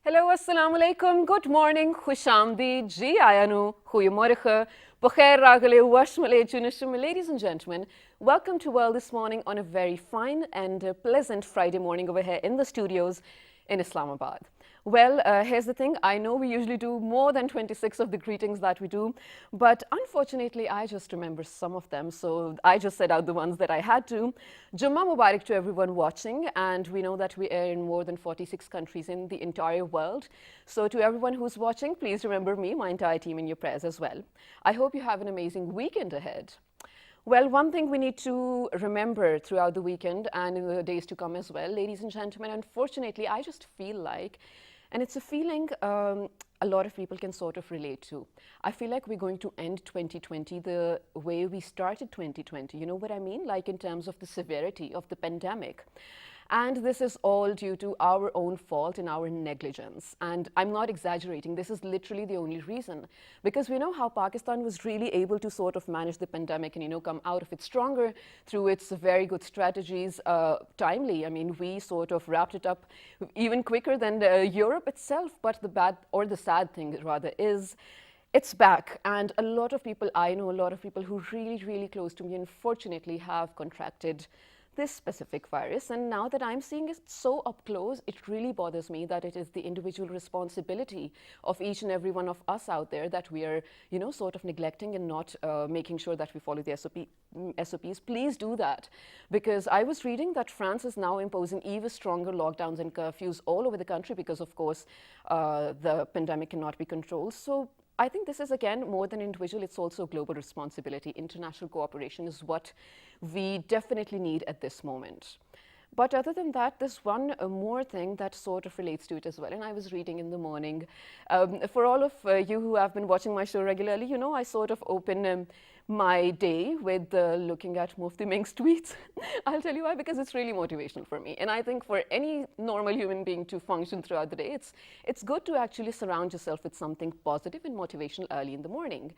Hello, assalamu alaikum. Good morning. Khushamdi. Ji ayanu. Goedemorgen. Bokhair ragale washmale junishum. Ladies and gentlemen, welcome to World this morning on a very fine and pleasant Friday morning over here in the studios in Islamabad. Well, here's the thing. I know we usually do more than 26 of the greetings that we do, but unfortunately, I just remember some of them. So I just said out the ones that I had to. Jummah Mubarak to everyone watching. And we know that we are in more than 46 countries in the entire world. So to everyone who's watching, please remember me, my entire team in your prayers as well. I hope you have an amazing weekend ahead. Well, one thing we need to remember throughout the weekend and in the days to come as well, ladies and gentlemen, unfortunately, I just feel like, and it's a feeling a lot of people can sort of relate to. I feel like we're going to end 2020 the way we started 2020. You know what I mean? Like in terms of the severity of the pandemic. And this is all due to our own fault and our negligence. And I'm not exaggerating. This is literally the only reason. Because we know how Pakistan was really able to sort of manage the pandemic and, you know, come out of it stronger through its very good strategies timely. I mean, we sort of wrapped it up even quicker than Europe itself. But the bad, or the sad thing rather, is it's back. And a lot of people, I know a lot of people who really, really close to me, unfortunately, have contracted this specific virus. And now that I'm seeing it so up close, it really bothers me that it is the individual responsibility of each and every one of us out there that we are, you know, sort of neglecting and not making sure that we follow the SOPs. Please do that. Because I was reading that France is now imposing even stronger lockdowns and curfews all over the country because, of course, the pandemic cannot be controlled. So I think this is, again, more than individual, it's also global responsibility. International cooperation is what we definitely need at this moment. But other than that, there's one more thing that sort of relates to it as well. And I was reading in the morning. For all of you who have been watching my show regularly, you know, I sort of open my day with looking at Mufti Ming's tweets. I'll tell you why, because it's really motivational for me. And I think for any normal human being to function throughout the day, it's good to actually surround yourself with something positive and motivational early in the morning.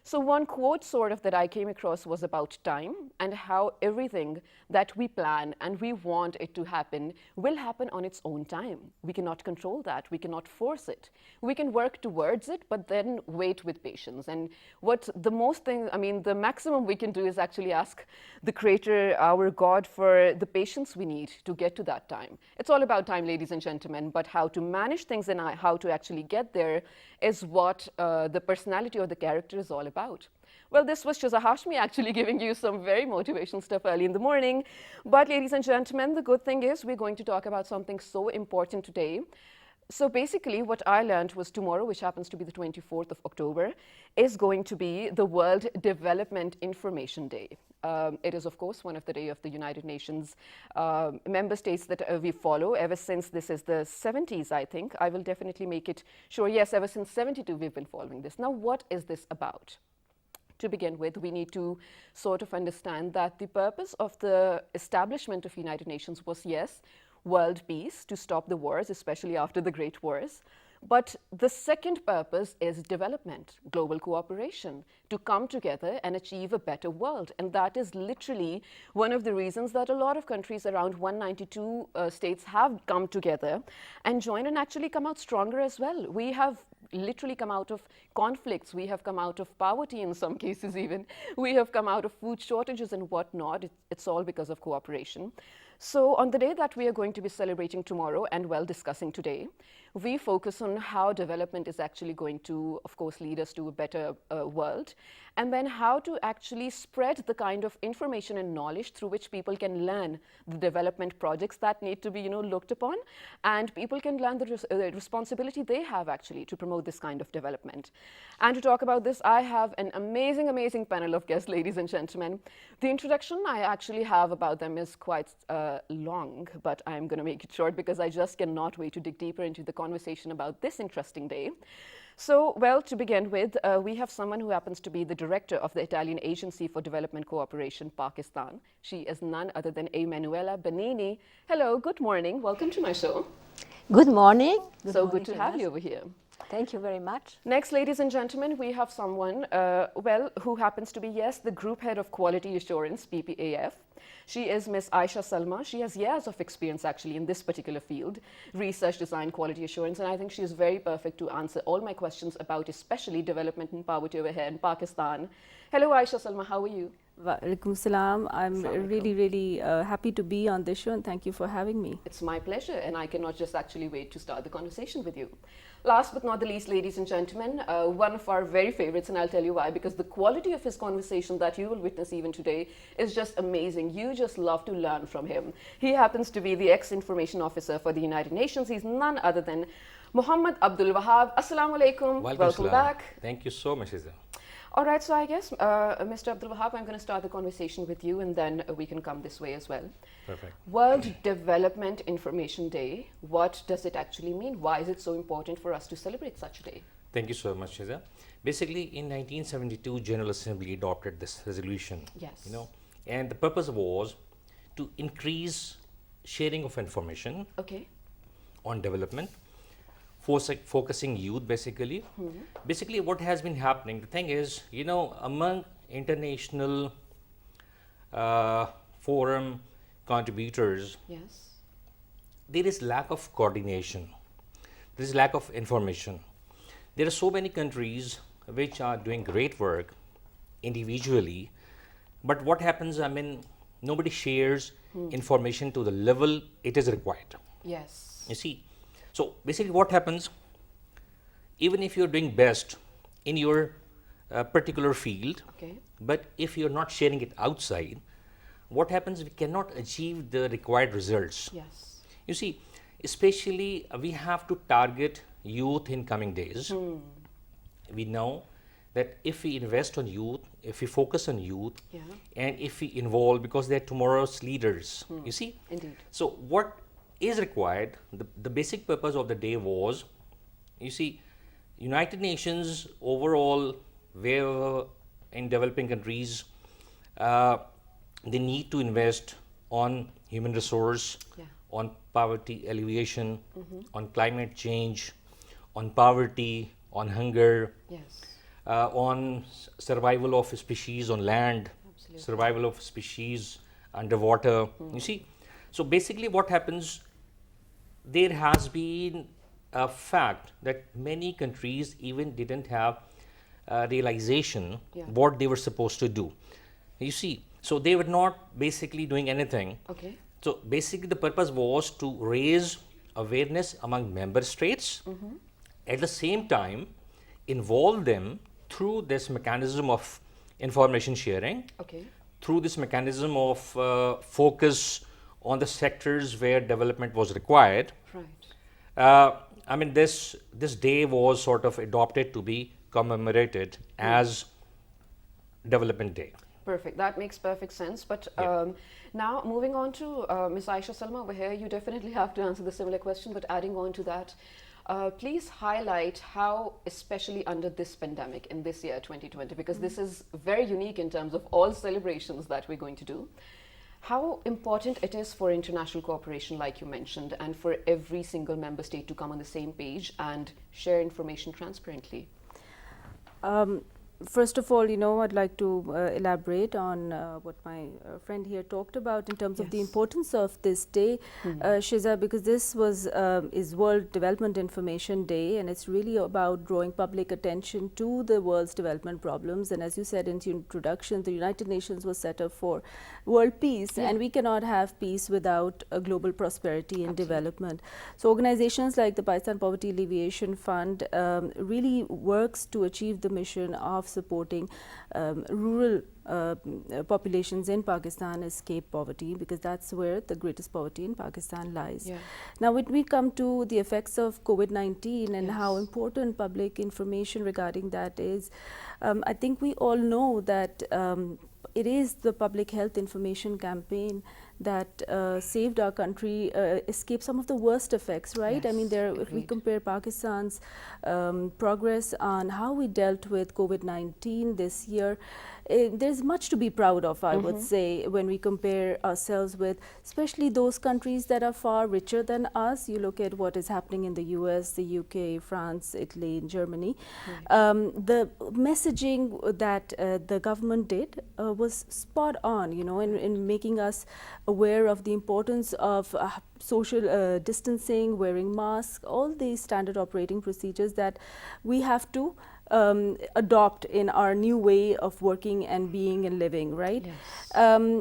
So one quote sort of that I came across was about time and how everything that we plan and we want it to happen will happen on its own time. We cannot control that. We cannot force it. We can work towards it, but then wait with patience. And what the most thing, I mean, the maximum we can do is actually ask the Creator, our God, for the patience we need to get to that time. It's all about time, ladies and gentlemen, but how to manage things and how to actually get there is what the personality or the character is all about. Well, this was Shuza Hashmi actually giving you some very motivational stuff early in the morning. But ladies and gentlemen, the good thing is we're going to talk about something so important today. So basically what I learned was tomorrow, which happens to be the 24th of October, is going to be the World Development Information Day. It is, of course, one of the day of the United Nations member states that we follow ever since this is the 70s, I think. I will definitely make it sure. Yes, ever since 72, we've been following this. Now, what is this about? To begin with, we need to sort of understand that the purpose of the establishment of United Nations was, yes, world peace, to stop the wars, especially after the Great Wars. But the second purpose is development, global cooperation, to come together and achieve a better world. And that is literally one of the reasons that a lot of countries, around 192 states, have come together and joined and actually come out stronger as well. We have literally come out of conflicts. We have come out of poverty in some cases even. We have come out of food shortages and whatnot. It's all because of cooperation. So on the day that we are going to be celebrating tomorrow and well discussing today, we focus on how development is actually going to, of course, lead us to a better world, and then how to actually spread the kind of information and knowledge through which people can learn the development projects that need to be, you know, looked upon, and people can learn the responsibility they have actually to promote this kind of development. And to talk about this, I have an amazing, amazing panel of guests, ladies and gentlemen. The introduction I actually have about them is quite long, but I'm going to make it short because I just cannot wait to dig deeper into the conversation about this interesting day. So, well, to begin with, we have someone who happens to be the director of the Italian Agency for Development Cooperation, Pakistan. She is none other than Emanuela Benini. Hello, good morning. Welcome to my show. Good morning. So good to have you over here. Thank you very much. Next, ladies and gentlemen, we have someone, well, who happens to be, yes, the Group Head of Quality Assurance, PPAF. She is Miss Aisha Salma. She has years of experience actually in this particular field, research, design, quality assurance, and I think she is very perfect to answer all my questions about especially development and poverty over here in Pakistan. Hello Aisha Salma, how are you? Walaikum salam. I'm Assalamualaikum. really happy to be on this show, and thank you for having me. It's my pleasure, and I cannot just actually wait to start the conversation with you. Last but not the least, ladies and gentlemen, one of our very favorites, and I'll tell you why, because the quality of his conversation that you will witness even today is just amazing. You just love to learn from him. He happens to be the ex-information officer for the United Nations. He's none other than Muhammad Abdul Wahab. Assalamu alaikum. Welcome back. Thank you so much, Iza. All right, so I guess, Mr. Abdul Wahab, I'm going to start the conversation with you, and then we can come this way as well. Perfect. World Development Information Day, what does it actually mean? Why is it so important for us to celebrate such a day? Thank you so much, Iza. Basically, in 1972, General Assembly adopted this resolution. Yes. And the purpose was to increase sharing of information Okay. on development, focusing youth basically. Basically, what has been happening, the thing is, among international forum contributors, Yes. there is lack of coordination, there is lack of information. There are so many countries which are doing great work individually, but what happens, nobody shares information to the level it is required. Yes. You see, so basically what happens, even if you're doing best in your particular field, Okay. but if you're not sharing it outside, what happens, we cannot achieve the required results. Yes. You see, especially we have to target youth in coming days. We know that if we invest on youth, if we focus on youth, Yeah. and if we involve, because they're tomorrow's leaders, you see. Indeed. So what is required, the basic purpose of the day was, you see, United Nations overall, where in developing countries, they need to invest on human resource, Yeah. on poverty alleviation, on climate change, on poverty, on hunger, Yes. on survival of species on land, Absolutely. survival of species underwater. You see, so basically what happens, there has been a fact that many countries even didn't have realization Yeah. what they were supposed to do. You see, so they were not basically doing anything. Okay. So basically the purpose was to raise awareness among member states, at the same time involve them through this mechanism of information sharing, Okay. through this mechanism of focus on the sectors where development was required. Right. This day was sort of adopted to be commemorated as Development Day. Perfect. That makes perfect sense. But Yeah. now moving on to Ms. Aisha Salma over here, you definitely have to answer the similar question, but adding on to that, please highlight how, especially under this pandemic in this year 2020, because this is very unique in terms of all celebrations that we're going to do, how important it is for international cooperation, like you mentioned, and for every single member state to come on the same page and share information transparently. First of all, I'd like to elaborate on what my friend here talked about in terms of the Yes. importance of this day, Shiza, because this is World Development Information Day, and it's really about drawing public attention to the world's development problems. And as you said in your introduction, the United Nations was set up for world peace, and we cannot have peace without a global prosperity and development. So organizations like the Pakistan Poverty Alleviation Fund really works to achieve the mission of supporting rural populations in Pakistan escape poverty, because that's where the greatest poverty in Pakistan lies. Yeah. Now, when we come to the effects of COVID-19 and how Yes. important public information regarding that is, I think we all know that it is the public health information campaign that saved our country, escape some of the worst effects, right? I mean, Yes, if we agreed. compare Pakistan's progress on how we dealt with COVID-19 this year, there's much to be proud of, I would say, when we compare ourselves with especially those countries that are far richer than us. You look at what is happening in the US, the UK, France, Italy, Germany. The messaging that the government did was spot on, you know, in making us aware of the importance of social distancing, wearing masks, all these standard operating procedures that we have to adopt in our new way of working and being and living, right? Yes.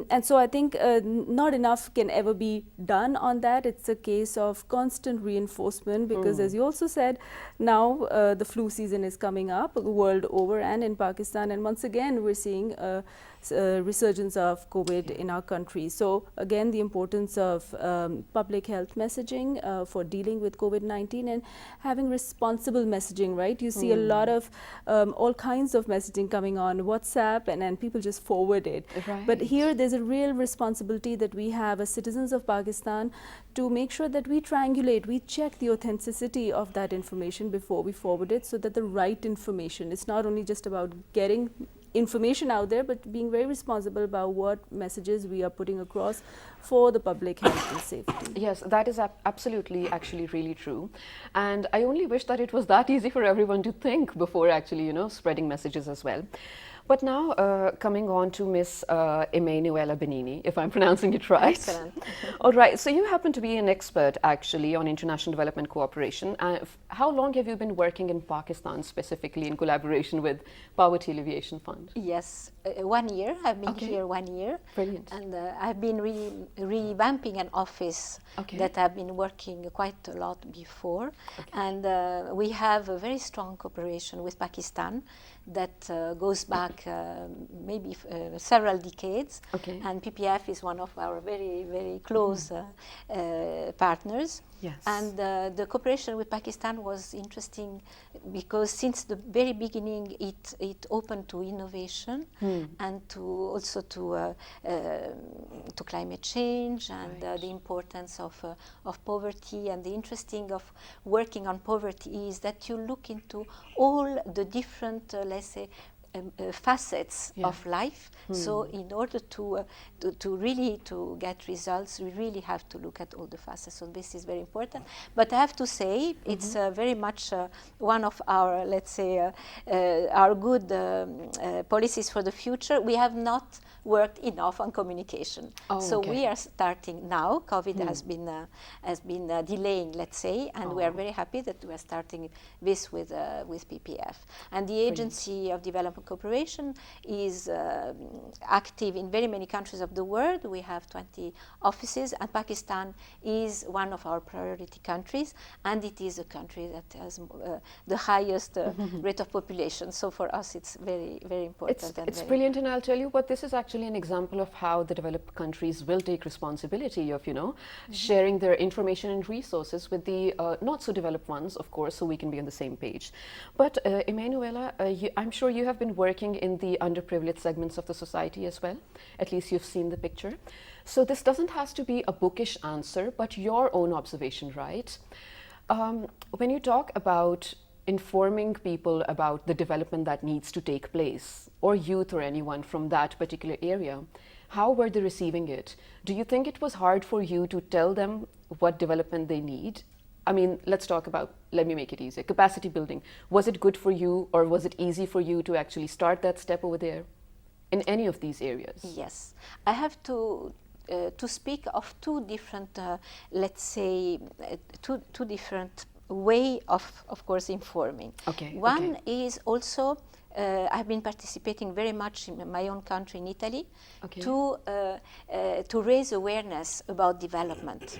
And so I think not enough can ever be done on that. It's a case of constant reinforcement because, as you also said, now the flu season is coming up the world over and in Pakistan, and once again we're seeing a resurgence of COVID in our country. So again, the importance of public health messaging for dealing with COVID-19 and having responsible messaging, right? You see a lot of all kinds of messaging coming on WhatsApp, and people just forward it. Right. But here there's a real responsibility that we have as citizens of Pakistan to make sure that we triangulate, we check the authenticity of that information before we forward it, so that the right information, it's not only just about getting information out there, but being very responsible about what messages we are putting across for the public health and safety. Yes, that is absolutely actually really true. And I only wish that it was that easy for everyone to think before actually, you know, spreading messages as well. But now coming on to Miss Emanuela Benini, if I'm pronouncing it right. Excellent. All right, so you happen to be an expert actually on international development cooperation. How long have you been working in Pakistan specifically in collaboration with Poverty Alleviation Fund? Yes, 1 year. I've been Okay. here 1 year. Brilliant. And I've been revamping an office Okay. that I've been working quite a lot before. And we have a very strong cooperation with Pakistan that goes back maybe several decades. Okay. And PPAF is one of our very, very close partners. Yes. And the cooperation with Pakistan was interesting because since the very beginning it opened to innovation and to also to climate change and the importance of poverty. And the interesting of working on poverty is that you look into all the different let's say facets of life. So in order to really to get results, we really have to look at all the facets. So this is very important. But I have to say, it's very much one of our, let's say, our good policies for the future. We have not worked enough on communication. Oh, so okay. we are starting now. COVID has been delaying, let's say, and we are very happy that we are starting this with PPF. And the Agency of Development Cooperation is active in very many countries of the world. We have 20 offices, and Pakistan is one of our priority countries, and it is a country that has the highest rate of population. So for us, it's very, very important. It's brilliant, and I'll tell you what, this is actually an example of how the developed countries will take responsibility of, you know, sharing their information and resources with the not so developed ones, of course, so we can be on the same page. But Emanuela, I'm sure you have been working in the underprivileged segments of the society as well. At least you've seen the picture. So this doesn't have to be a bookish answer, but your own observation, right? When you talk about informing people about the development that needs to take place, or youth or anyone from that particular area, how were they receiving it? Do you think it was hard for you to tell them what development they need? I mean, let's talk about, let me make it easier, capacity building. Was it good for you, or was it easy for you to actually start that step over there in any of these areas? Yes, I have to speak of two different, let's say, two different way of course, informing. Okay. One is also, I've been participating very much in my own country, in Italy, to raise awareness about development.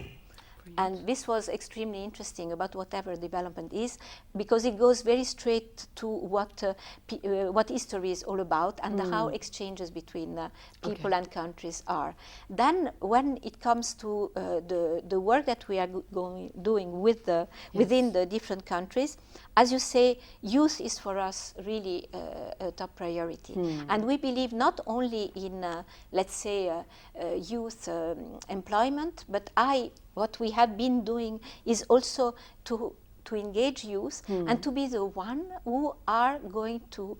And this was extremely interesting about whatever development is, because it goes very straight to what history is all about and how exchanges between people and countries are. Then, when it comes to the work that we are doing with within the different countries, as you say, youth is for us really a top priority. And we believe not only in, let's say, youth employment, but what we have been doing is also to engage youth and to be the one who are going to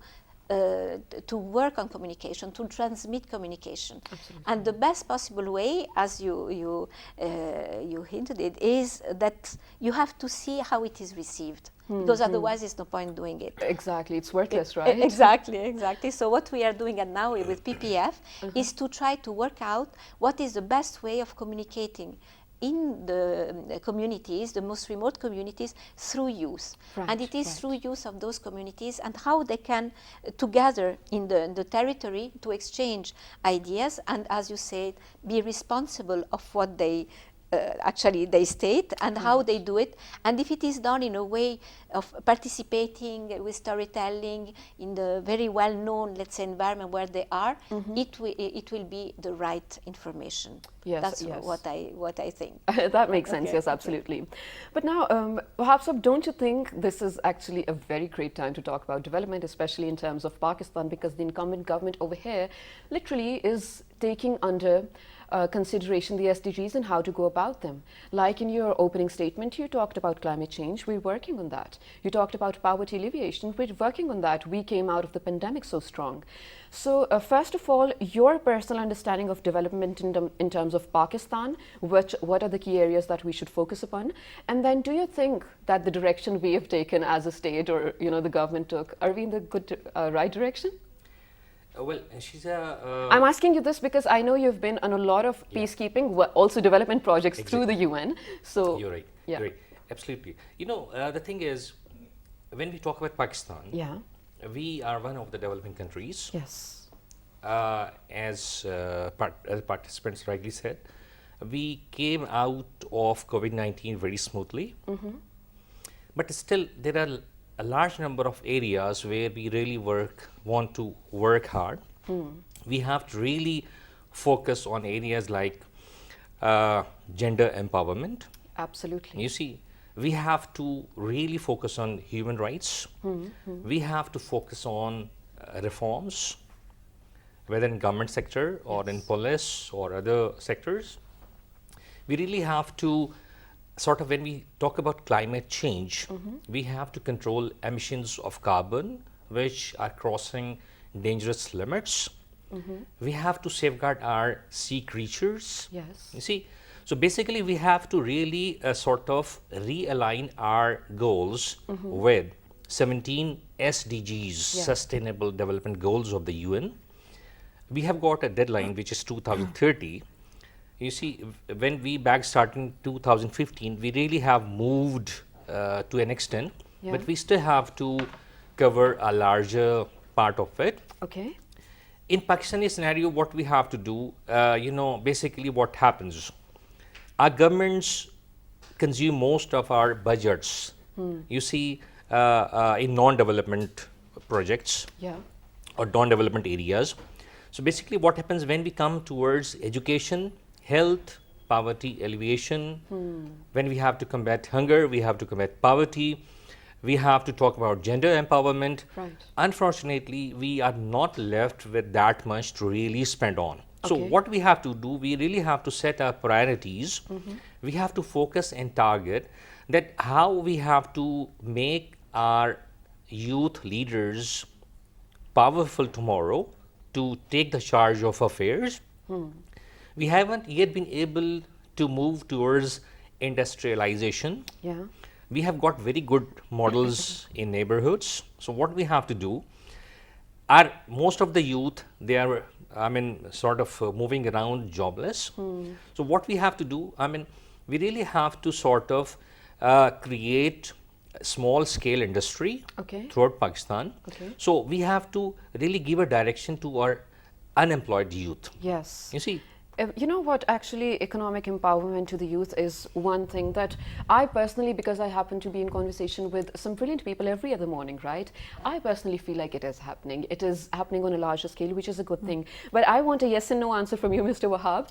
to work on communication, to transmit communication. And the best possible way, as you hinted it, is that you have to see how it is received. Because otherwise there's no point doing it. Exactly, it's worthless, right? Exactly. So what we are doing now with PPF is to try to work out what is the best way of communicating in the communities, the most remote communities, through youth. Right, and it is right. through use of those communities and how they can together in the territory to exchange ideas and, as you said, be responsible of what they actually they state and how they do it, and if it is done in a way of participating with storytelling in the very well-known, let's say, environment where they are, it will be the right information. Yes, That's yes. what I think. That makes sense, Okay, yes, okay. absolutely. But now, perhaps, don't you think this is actually a very great time to talk about development, especially in terms of Pakistan, because the incumbent government over here literally is taking under consideration the SDGs and how to go about them. Like in your opening statement, you talked about climate change, we're working on that. You talked about poverty alleviation, we're working on that. We came out of the pandemic so strong. So first of all, your personal understanding of development in terms of Pakistan, what are the key areas that we should focus upon? And then do you think that the direction we have taken as a state or the government took, are we in the good, right direction? Well, Shiza, I'm asking you this because I know you've been on a lot of peacekeeping, also development projects through the UN. So you're right. Yeah. You're right. Absolutely. The thing is, when we talk about Pakistan, Yeah. we are one of the developing countries. Yes. As participants rightly said, we came out of COVID-19 very smoothly. But still, there are a large number of areas where we really want to work hard. We have to really focus on areas like gender empowerment. Absolutely. You see, we have to really focus on human rights. We have to focus on reforms, whether in government sector or in police or other sectors. We really have to sort of, when we talk about climate change, we have to control emissions of carbon which are crossing dangerous limits. We have to safeguard our sea creatures. Yes. You see, so basically we have to really sort of realign our goals with 17 SDGs, Sustainable Development Goals of the UN. We have got a deadline which is 2030. You see, when we back starting 2015, we really have moved to an extent, but we still have to cover a larger part of it. Okay. In Pakistani scenario, what we have to do, basically what happens, our governments consume most of our budgets, you see, in non-development projects or non-development areas. So basically what happens when we come towards education, health, poverty alleviation, when we have to combat hunger, we have to combat poverty, we have to talk about gender empowerment. Right. Unfortunately, we are not left with that much to really spend on. So what we have to do, we really have to set our priorities. We have to focus and target that how we have to make our youth leaders powerful tomorrow to take the charge of affairs. We haven't yet been able to move towards industrialization. Yeah. We have got very good models in neighborhoods. So what we have to do, most of the youth, they are, sort of moving around jobless. So what we have to do, we really have to sort of create a small scale industry throughout Pakistan. So we have to really give a direction to our unemployed youth. Yes. You see, you know what, actually economic empowerment to the youth is one thing that I personally, because I happen to be in conversation with some brilliant people every other morning, right? I personally feel like it is happening. It is happening on a larger scale, which is a good thing. But I want a yes and no answer from you, Mr. Wahab.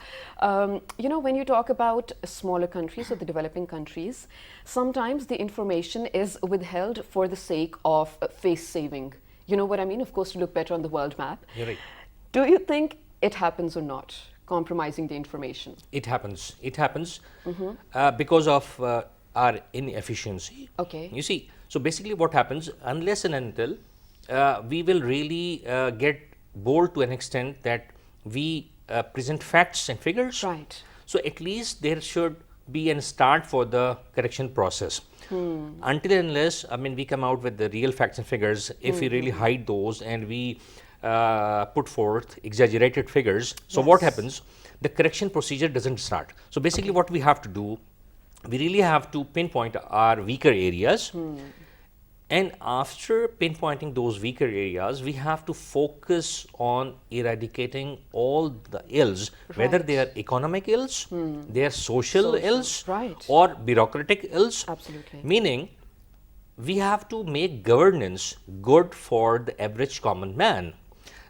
When you talk about smaller countries or the developing countries, sometimes the information is withheld for the sake of face saving. You know what I mean? Of course, to look better on the world map. you're right. Do you think it happens or not? Compromising the information? It happens. It happens because of our inefficiency. Okay. You see, so basically what happens, unless and until we will really get bored to an extent that we present facts and figures. Right. So at least there should be a start for the correction process. Until and unless, I mean, we come out with the real facts and figures, if we really hide those and we put forth exaggerated figures, so what happens? The correction procedure doesn't start. So basically what we have to do, we really have to pinpoint our weaker areas. And after pinpointing those weaker areas, we have to focus on eradicating all the ills, whether they are economic ills, they are social ills, right. or bureaucratic ills. Absolutely. Meaning, we have to make governance good for the average common man.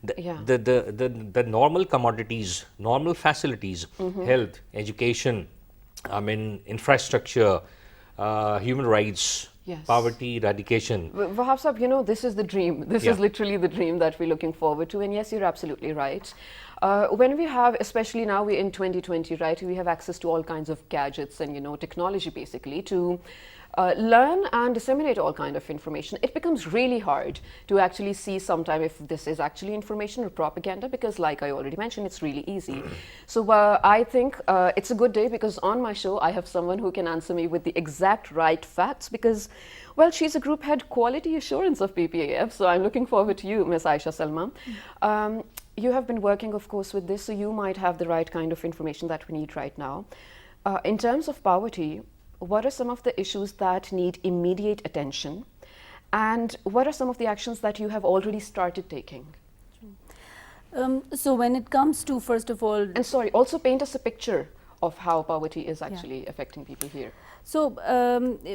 The normal commodities, normal facilities, health, education, I mean, infrastructure, human rights, Yes. poverty eradication. Wahab Sahab, you know, this is the dream. This is literally the dream that we're looking forward to. And yes, you're absolutely right. When we have, especially now we're in 2020, right, we have access to all kinds of gadgets and, you know, technology basically to learn and disseminate all kind of information. It becomes really hard to actually see sometime if this is actually information or propaganda, because like I already mentioned, it's really easy. So I think it's a good day because on my show, I have someone who can answer me with the exact right facts because, well, she's a group head quality assurance of PPAF. So I'm looking forward to you, Ms. Aisha Salma. You have been working, of course, with this, so you might have the right kind of information that we need right now. In terms of poverty, what are some of the issues that need immediate attention? And what are some of the actions that you have already started taking? So when it comes to, first of all... And sorry, also paint us a picture of how poverty is actually affecting people here. So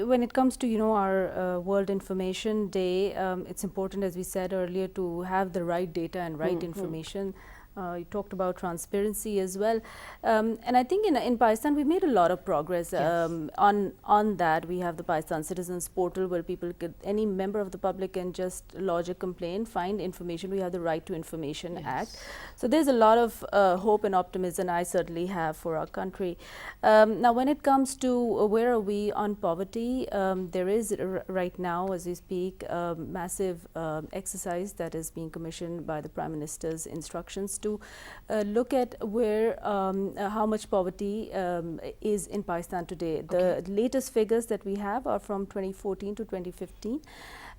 when it comes to, you know, our World Information Day, it's important, as we said earlier, to have the right data and right information. You talked about transparency as well, and I think in Pakistan we made a lot of progress on that. We have the Pakistan Citizens Portal where people could, any member of the public can just lodge a complaint, find information. We have the Right to Information Act. So there's a lot of hope and optimism I certainly have for our country. Now when it comes to where are we on poverty, there is right now as we speak a massive exercise that is being commissioned by the Prime Minister's instructions to look at where how much poverty is in Pakistan today. The latest figures that we have are from 2014 to 2015.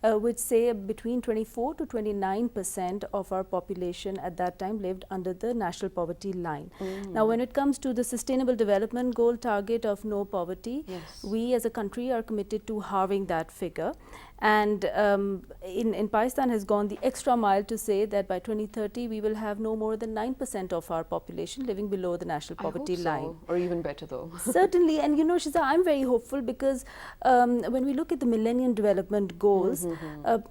Which say between 24 to 29% of our population at that time lived under the national poverty line. Now when it comes to the Sustainable Development Goal target of no poverty, we as a country are committed to halving that figure. And in Pakistan has gone the extra mile to say that by 2030 we will have no more than 9% of our population living below the national poverty line. Or even better though. Certainly, and you know, Shiza, I'm very hopeful because when we look at the Millennium Development Goals,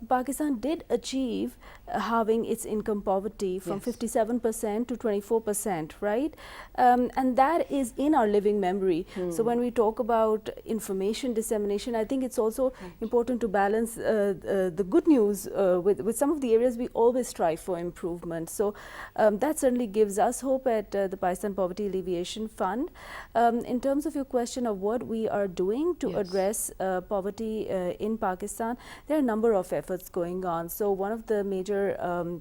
Pakistan did achieve halving its income poverty from 57% to 24%, right? And that is in our living memory. So when we talk about information dissemination, I think it's also important to balance the good news with some of the areas we always strive for improvement. So that certainly gives us hope at the Pakistan Poverty Alleviation Fund. In terms of your question of what we are doing to address poverty in Pakistan, there are a number of efforts going on. So one of the major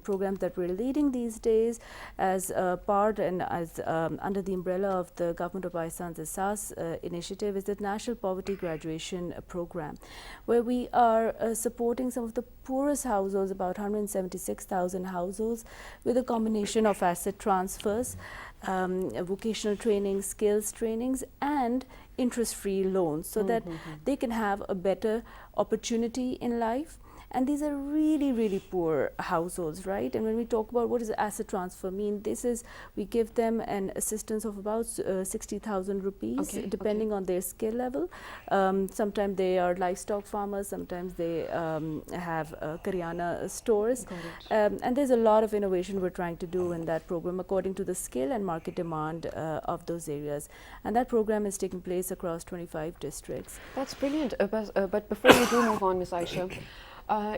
programs that we're leading these days as part and as under the umbrella of the government of Pakistan's AICS initiative is the National Poverty Graduation Program, where we are supporting some of the poorest households, about 176,000 households, with a combination of asset transfers, vocational training, skills trainings, and interest-free loans, so that they can have a better opportunity in life. And these are really, really poor households, right? And when we talk about what does asset transfer mean, this is, we give them an assistance of about 60,000 rupees, depending on their skill level. Sometimes they are livestock farmers, sometimes they have Karyana stores. And there's a lot of innovation we're trying to do in that program according to the skill and market demand of those areas. And that program is taking place across 25 districts. That's brilliant. But before we do move on, Ms. Aisha,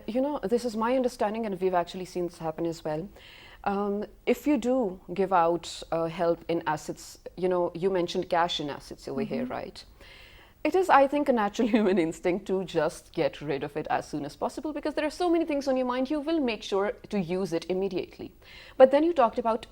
you know, this is my understanding, and we've actually seen this happen as well. If you do give out help in assets, you know, you mentioned cash in assets over here, right? It is, I think, a natural human instinct to just get rid of it as soon as possible, because there are so many things on your mind, you will make sure to use it immediately. But then you talked about,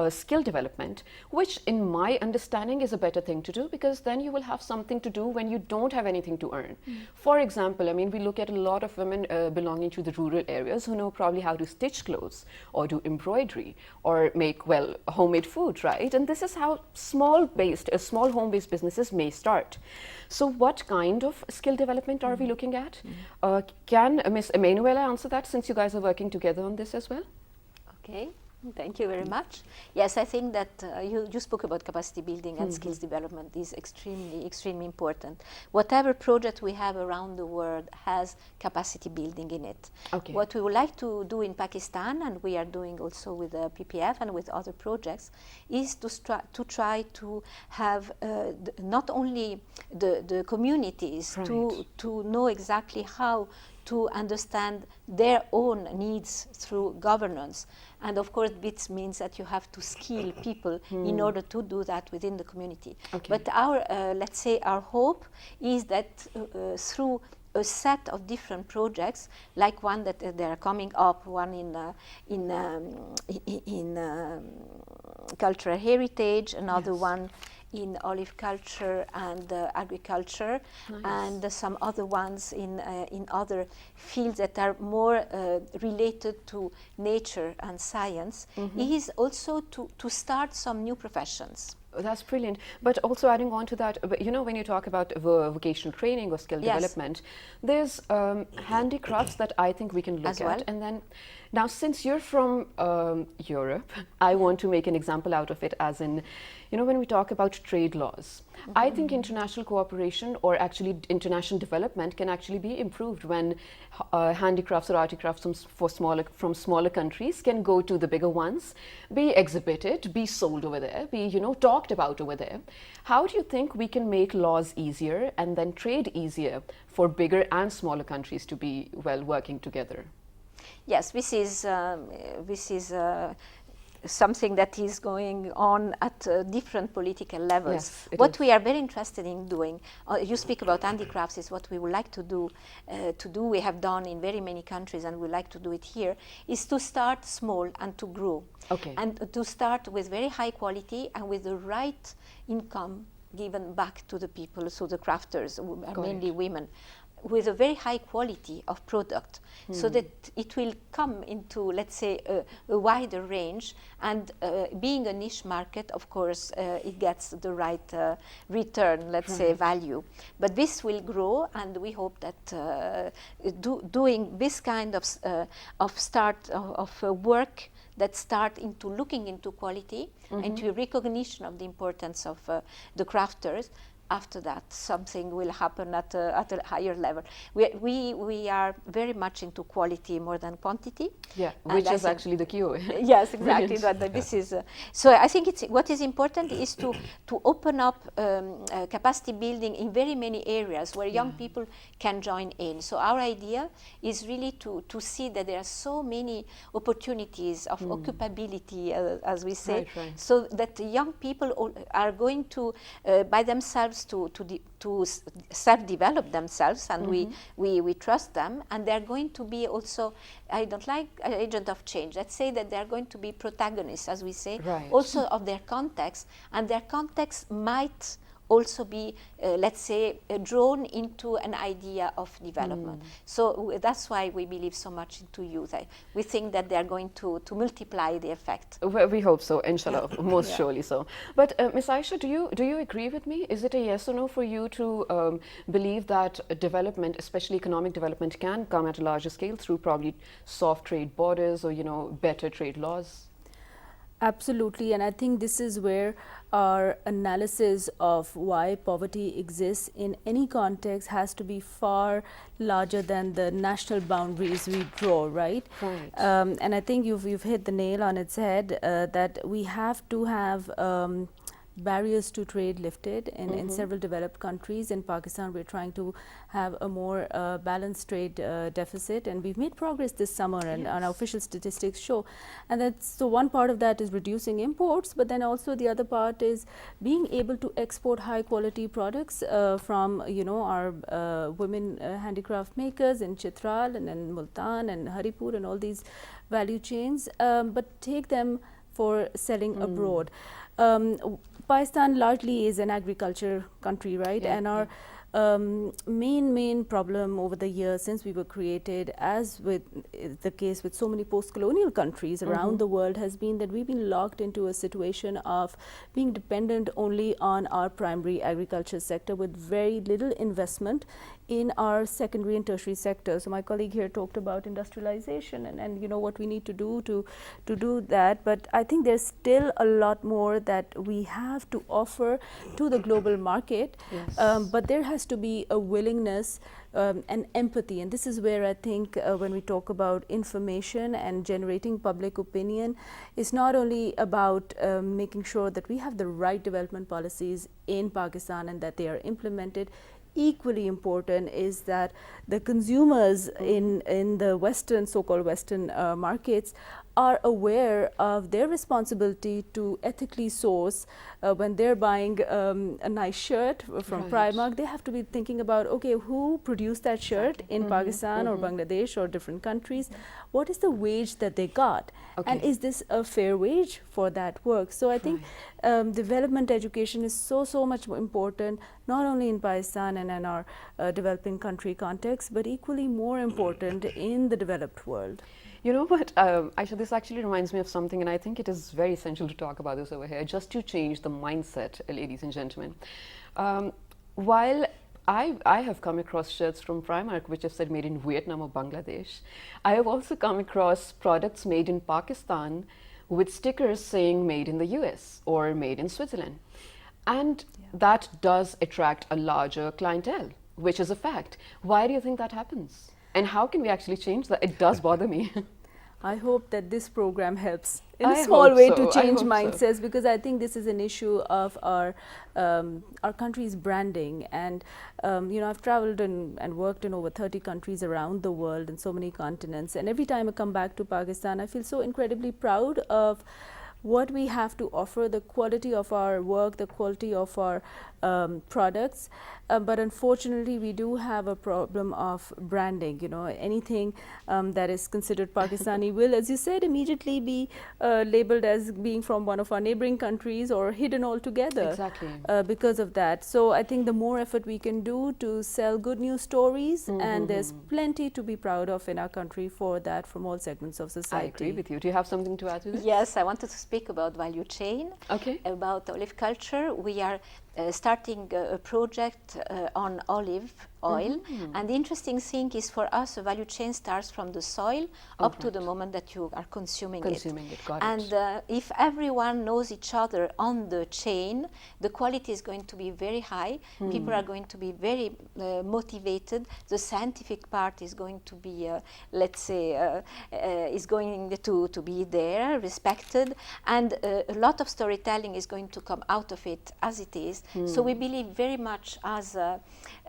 skill development, which in my understanding is a better thing to do, because then you will have something to do when you don't have anything to earn. For example, I mean, we look at a lot of women belonging to the rural areas who know probably how to stitch clothes or do embroidery or make, well, homemade food, right? And this is how small home-based businesses may start. So what kind of skill development are we looking at? Can Ms. Emanuela answer that, since you guys are working together on this as well? Okay, thank you very much. Yes, I think that you spoke about capacity building and skills development is extremely important. Whatever project we have around the world has capacity building in it. Okay. What we would like to do in Pakistan, and we are doing also with the PPF and with other projects, is to try to have not only the communities to know exactly how to understand their own needs through governance. And of course, this means that you have to skill people in order to do that within the community. Okay. But our, let's say, our hope is that through a set of different projects, like one that they are coming up, one in cultural heritage, another one in olive culture and agriculture, and some other ones in other fields that are more related to nature and science, is also to start some new professions. That's brilliant. But also adding on to that, when you talk about vocational training or skill development, there's handicrafts that I think we can look at. And then, now since you're from Europe, I want to make an example out of it, as in, when we talk about trade laws, I think international cooperation, or actually international development, can actually be improved when handicrafts or articrafts from smaller countries can go to the bigger ones, be exhibited, be sold over there, be talked about over there. How do you think we can make laws easier and then trade easier for bigger and smaller countries to be, well, working together? Yes, this is something that is going on at different political levels. Yes, what we are very interested in doing, you speak about handicrafts, is what we would like to do. We have done in very many countries, and we like to do it here, is to start small and to grow. Okay. And to start with very high quality and with the right income given back to the people, so the crafters, mainly women, with a very high quality of product, so that it will come into, let's say, a wider range. And being a niche market, of course, it gets the right return, let's say, value. But this will grow, and we hope that doing this kind of work that start into looking into quality and to recognition of the importance of the crafters, after that, something will happen at a higher level. We are very much into quality more than quantity. Yeah, which is actually the key. Yes, exactly. This is so. I think what is important is to open up capacity building in very many areas where young people can join in. So our idea is really to see that there are so many opportunities of occupability, as we say, so that the young people are going to by themselves to self-develop themselves, and we trust them, and they're going to be also, I don't like agent of change, let's say that they're going to be protagonists, as we say, also of their context, and their context might also be, let's say, drawn into an idea of development. So that's why we believe so much into youth. We think that they are going to multiply the effect. Well, we hope so, inshallah, most surely so. But Ms. Aisha, do you agree with me? Is it a yes or no for you to believe that development, especially economic development, can come at a larger scale through probably soft trade borders or, better trade laws? Absolutely, and I think this is where our analysis of why poverty exists in any context has to be far larger than the national boundaries we draw, right? Right. And I think you've hit the nail on its head, that we have to have barriers to trade lifted in several developed countries. In Pakistan, we're trying to have a more balanced trade deficit, and we've made progress this summer, and our official statistics show. And that's, so one part of that is reducing imports, but then also the other part is being able to export high quality products from, you know, our women handicraft makers in Chitral and in Multan and Haripur and all these value chains, but take them for selling abroad. Pakistan largely is an agriculture country, right? And our main problem over the years since we were created, as with the case with so many post-colonial countries around the world, has been that we've been locked into a situation of being dependent only on our primary agriculture sector with very little investment in our secondary and tertiary sector. So my colleague here talked about industrialization and you know what we need to do to do that, but I think there's still a lot more that we have to offer to the global market. But there has to be a willingness and empathy, and this is where I think when we talk about information and generating public opinion, it's not only about making sure that we have the right development policies in Pakistan and that they are implemented. Equally important is that the consumers in the Western, so-called Western markets are aware of their responsibility to ethically source. When they're buying a nice shirt from Primark, they have to be thinking about, okay, who produced that shirt in Pakistan or Bangladesh or different countries? What is the wage that they got? And is this a fair wage for that work? So I think development education is so much more important, not only in Pakistan and in our developing country context, but equally more important in the developed world. You know what, Aisha, this actually reminds me of something, and I think it is very essential to talk about this over here, just to change the mindset, ladies and gentlemen. While I have come across shirts from Primark which have said made in Vietnam or Bangladesh, I have also come across products made in Pakistan with stickers saying made in the US or made in Switzerland. And that does attract a larger clientele, which is a fact. Why do you think that happens? And how can we actually change that? It does bother me. I hope that this program helps in a small way to change mindsets, because I think this is an issue of our country's branding. And you know, I've traveled and worked in over 30 countries around the world and so many continents. And every time I come back to Pakistan, I feel so incredibly proud of what we have to offer, the quality of our work, the quality of our products. But unfortunately, we do have a problem of branding. You know, anything that is considered Pakistani will, as you said, immediately be labeled as being from one of our neighboring countries or hidden altogether because of that. So I think the more effort we can do to sell good news stories, and there's plenty to be proud of in our country for that from all segments of society. I agree with you. Do you have something to add to this? Yes, I wanted to speak about value chain, about olive culture. We are starting a project on olive oil, and the interesting thing is, for us, the value chain starts from the soil up to the moment that you are consuming it. And if everyone knows each other on the chain, the quality is going to be very high. People are going to be very motivated. The scientific part is going to be, let's say, is going to be there, respected, and a lot of storytelling is going to come out of it as it is. So we believe very much, as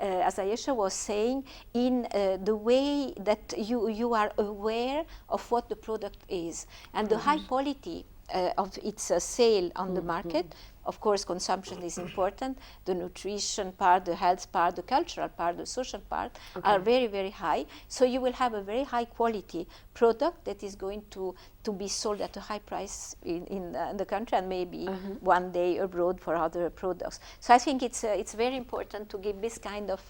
Aisha was saying, in the way that you are aware of what the product is, and the high quality of its sale on the market. Of course, consumption is important. The nutrition part, the health part, the cultural part, the social part are very, very high. So you will have a very high quality product that is going to be sold at a high price in the country, and maybe one day abroad for other products. So I think it's very important to give this kind of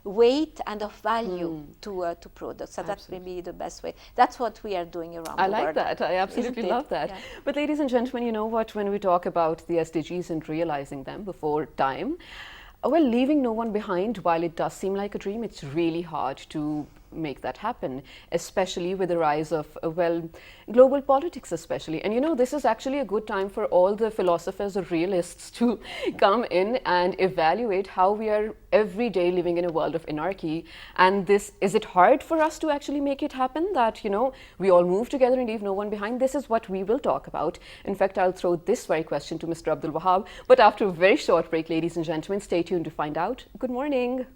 weight and of value to products. So that may be the best way. That's what we are doing around the world. I like that. I absolutely love that. But ladies and gentlemen, you know what? When we talk about the SDGs and realizing them before time, well, leaving no one behind, while it does seem like a dream, it's really hard to make that happen, especially with the rise of, global politics especially. And you know, this is actually a good time for all the philosophers or realists to come in and evaluate how we are every day living in a world of anarchy. And this, is it hard for us to actually make it happen, that, you know, we all move together and leave no one behind? This is what we will talk about. In fact, I'll throw this very question to Mr. Abdul Wahab, but after a very short break, ladies and gentlemen, stay tuned to find out. Good morning.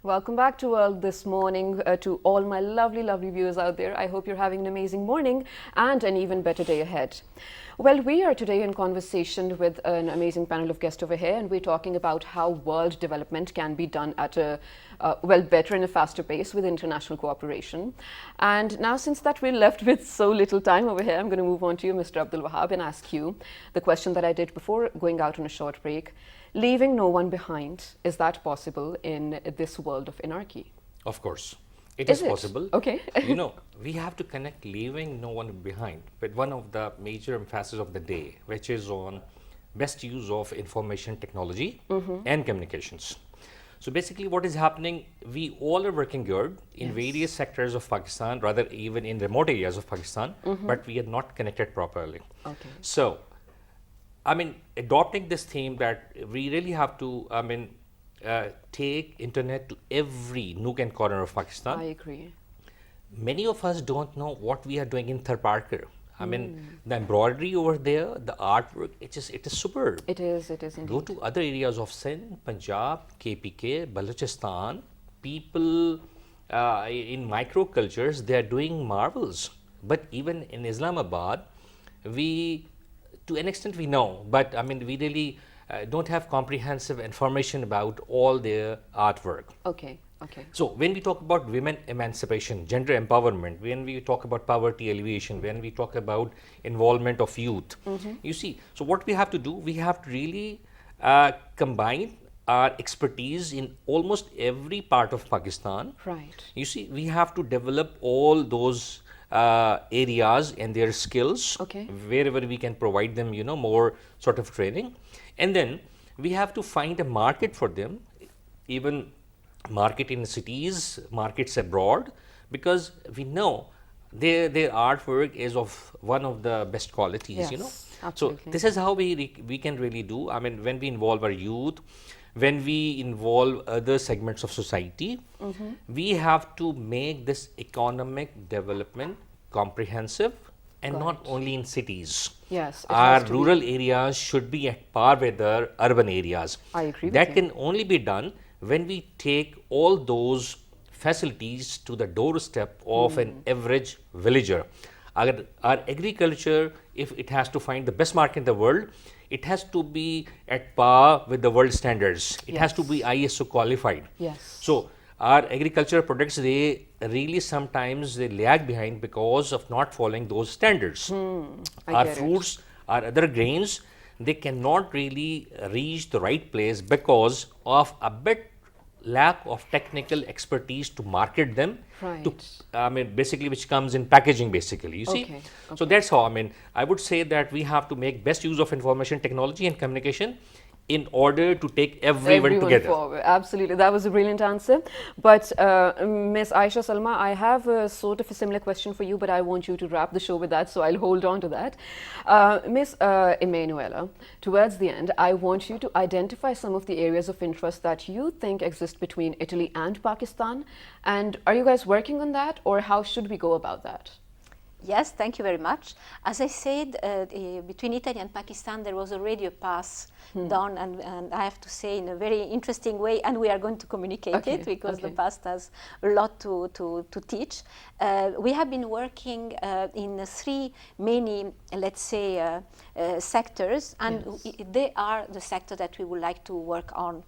Welcome back to World This Morning, to all my lovely, lovely viewers out there. I hope you're having an amazing morning and an even better day ahead. Well, we are today in conversation with an amazing panel of guests over here, and we're talking about how world development can be done at a, better and a faster pace with international cooperation. And now, since that we're left with so little time over here, I'm going to move on to you, Mr. Abdul Wahab, and ask you the question that I did before going out on a short break. Leaving no one behind, is that possible in this world of anarchy? Of course, it is possible. Okay. You know, we have to connect leaving no one behind with one of the major emphasis of the day, which is on best use of information technology and communications. So basically what is happening, we all are working good in various sectors of Pakistan, rather even in remote areas of Pakistan, but we are not connected properly. Okay. So, I mean, adopting this theme that we really have to, take internet to every nook and corner of Pakistan. I agree. Many of us don't know what we are doing in Tharparkar. I mean, the embroidery over there, the artwork, it is superb. It is indeed. Go to other areas of Sindh, Punjab, KPK, Balochistan, people in microcultures, they are doing marvels. But even in Islamabad, we, to an extent we know, but I mean, we really don't have comprehensive information about all their artwork. Okay, okay. So when we talk about women emancipation, gender empowerment, when we talk about poverty alleviation, when we talk about involvement of youth, you see, so what we have to do, we have to really combine our expertise in almost every part of Pakistan. Right. You see, we have to develop all those areas and their skills, Okay. wherever we can provide them, more sort of training. And then we have to find a market for them, even market in cities, markets abroad, because we know their artwork is of one of the best qualities, Yes, So absolutely. this is how we can really do. I mean, when we involve our youth, when we involve other segments of society, we have to make this economic development comprehensive and Got not it. only in cities. Yes, it Our has to be. rural areas should be at par with the urban areas. I agree with That you. can only be done when we take all those facilities to the doorstep of an average villager. Our agriculture, if it has to find the best market in the world, it has to be at par with the world standards. It has to be ISO qualified. Yes. So our agricultural products, they really sometimes they lag behind because of not following those standards. I Our get it. fruits, our other grains, they cannot really reach the right place because of a bit lack of technical expertise to market them. To, Right. basically, which comes in packaging, basically. You see, Okay, so that's how. I would say that we have to make best use of information technology and communication in order to take everyone together. Forward. Absolutely, that was a brilliant answer. But Ms. Aisha Salma, I have a sort of a similar question for you, but I want you to wrap the show with that, so I'll hold on to that. Ms. Emanuela, towards the end, I want you to identify some of the areas of interest that you think exist between Italy and Pakistan. And are you guys working on that, or how should we go about that? Yes, thank you very much. As I said, between Italy and Pakistan, there was already a pass done, and I have to say in a very interesting way, and we are going to communicate it because the past has a lot to teach. We have been working in three many, let's say, sectors, and they are the sector that we would like to work on.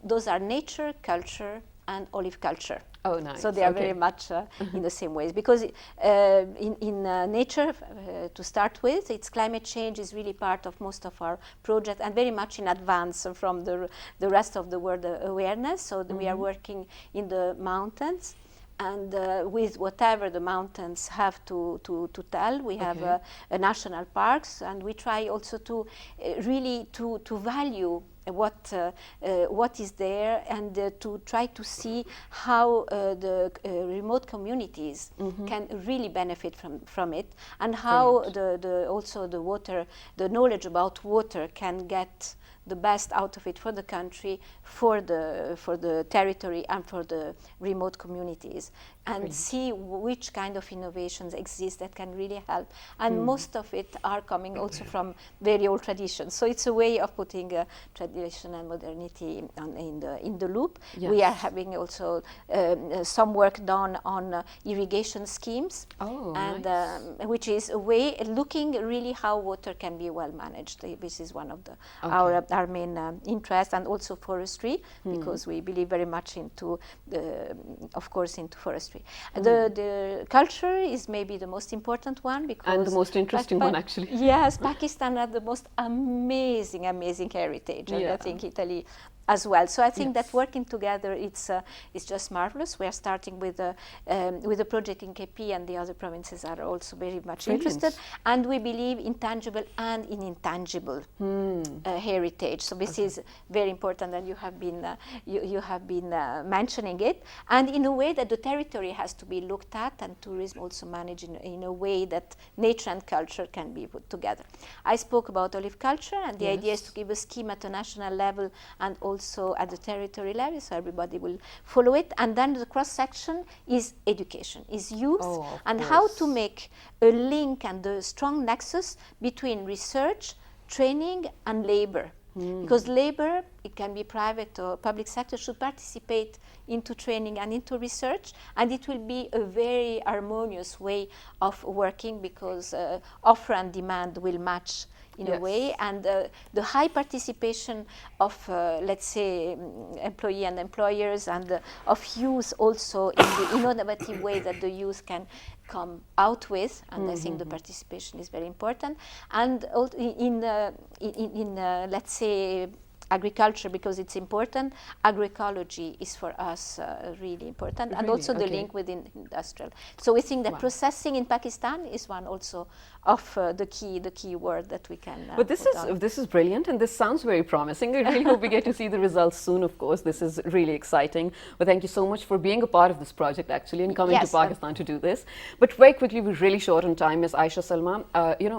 Those are nature, culture, and olive culture. Oh, nice. So they are very much in the same ways. Because in nature, to start with, it's climate change is really part of most of our projects and very much in advance from the rest of the world awareness. So we are working in the mountains. And with whatever the mountains have to tell, we have national parks, and we try also to really to value what is there, and to try to see how the remote communities can really benefit from it, and how also the water, the knowledge about water can get the best out of it for the country, for the territory, and for the remote communities, and see which kind of innovations exist that can really help. And most of it are coming also from very old traditions. So it's a way of putting tradition and modernity in the loop. Yes. We are having also some work done on irrigation schemes, and nice. which is a way looking really how water can be well managed. This is one of our main interests, and also forestry, because we believe very much into of course into forestry. The culture is maybe the most important one, because And the most interesting one, actually. Yes, Pakistan had the most amazing heritage, and I think Italy as well. So I think that working together, it's just marvelous. We are starting with a project in KP, and the other provinces are also very much interested. And we believe in tangible and in intangible heritage. So this is very important, and you have been mentioning it. And in a way that the territory has to be looked at, and tourism also managed in a way that nature and culture can be put together. I spoke about olive culture, and the idea is to give a scheme at a national level and also at the territory level, so everybody will follow it. And then the cross-section is education, is youth, and how to make a link and a strong nexus between research, training, and labor. Because labor, it can be private or public sector, should participate into training and into research, and it will be a very harmonious way of working, because offer and demand will match in a way, and the high participation of, let's say, employee and employers, and of youth also in the innovative way that the youth can come out with, and I think the participation is very important. And in let's say, agriculture because it's important. Agroecology is for us really important, and Really? also the Okay. link within industrial. So we think that Wow. processing in Pakistan is one also of the key word that we can. But this is brilliant, and this sounds very promising. I really hope we get to see the results soon. Of course, this is really exciting. But thank you so much for being a part of this project, actually, and coming Yes, to Pakistan to do this. But very quickly, we're really short on time, Ms. Aisha Salma.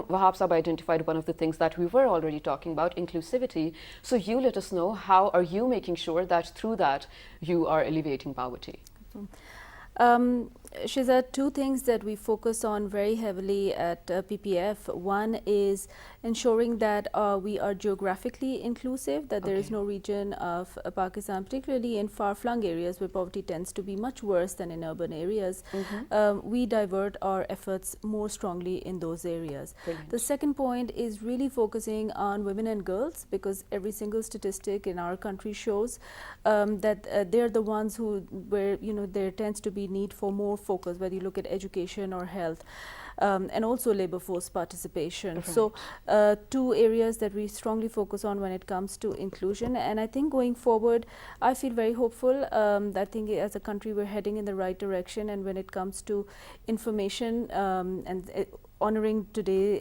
Wahab Sahab identified one of the things that we were already talking about, inclusivity. So you let us know, how are you making sure that through that you are alleviating poverty? Shiza, two things that we focus on very heavily at PPF. One is ensuring that we are geographically inclusive, that there is no region of Pakistan, particularly in far-flung areas where poverty tends to be much worse than in urban areas. We divert our efforts more strongly in those areas. Brilliant. The second point is really focusing on women and girls, because every single statistic in our country shows that they're the ones where there tends to be need for more focus, whether you look at education or health, and also labor force participation. Right. So two areas that we strongly focus on when it comes to inclusion. And I think going forward, I feel very hopeful. I think as a country we're heading in the right direction, and when it comes to information and honoring today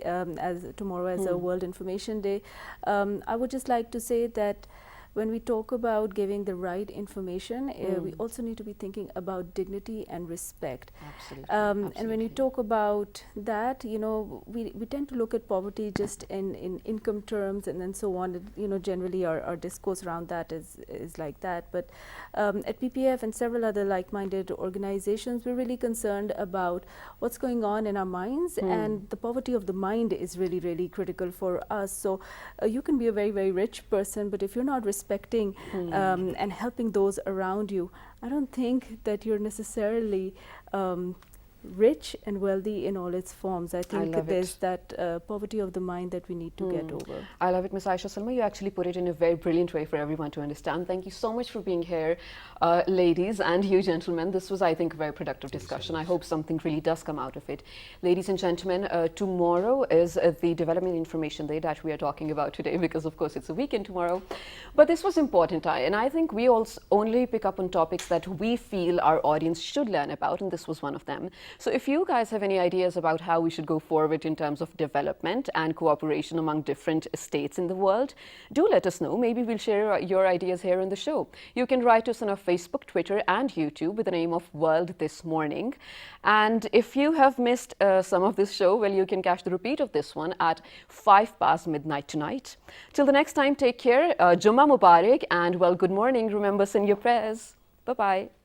tomorrow as a World Information Day, I would just like to say that when we talk about giving the right information, we also need to be thinking about dignity and respect. Absolutely. And when you talk about that, we tend to look at poverty just in income terms and then so on. Generally our discourse around that is like that. But at PPF and several other like-minded organizations, we're really concerned about what's going on in our minds, and the poverty of the mind is really, really critical for us. So you can be a very, very rich person, but if you're not respecting and helping those around you, I don't think that you're necessarily rich and wealthy in all its forms. I think love there's it. that poverty of the mind that we need to get over. I love it, Ms. Aisha Salma. You actually put it in a very brilliant way for everyone to understand. Thank you so much for being here, ladies, and you gentlemen. This was, I think, a very productive discussion. I hope something really does come out of it. Ladies and gentlemen, tomorrow is the Development Information Day that we are talking about today, because of course it's a weekend tomorrow. But this was important, and I think we also only pick up on topics that we feel our audience should learn about, and this was one of them. So if you guys have any ideas about how we should go forward in terms of development and cooperation among different states in the world, do let us know. Maybe we'll share your ideas here on the show. You can write us on our Facebook, Twitter and YouTube with the name of World This Morning. And if you have missed some of this show, well, you can catch the repeat of this one at 5 past midnight tonight. Till the next time, take care. Jummah Mubarak, and well, good morning. Remember, send your prayers. Bye-bye.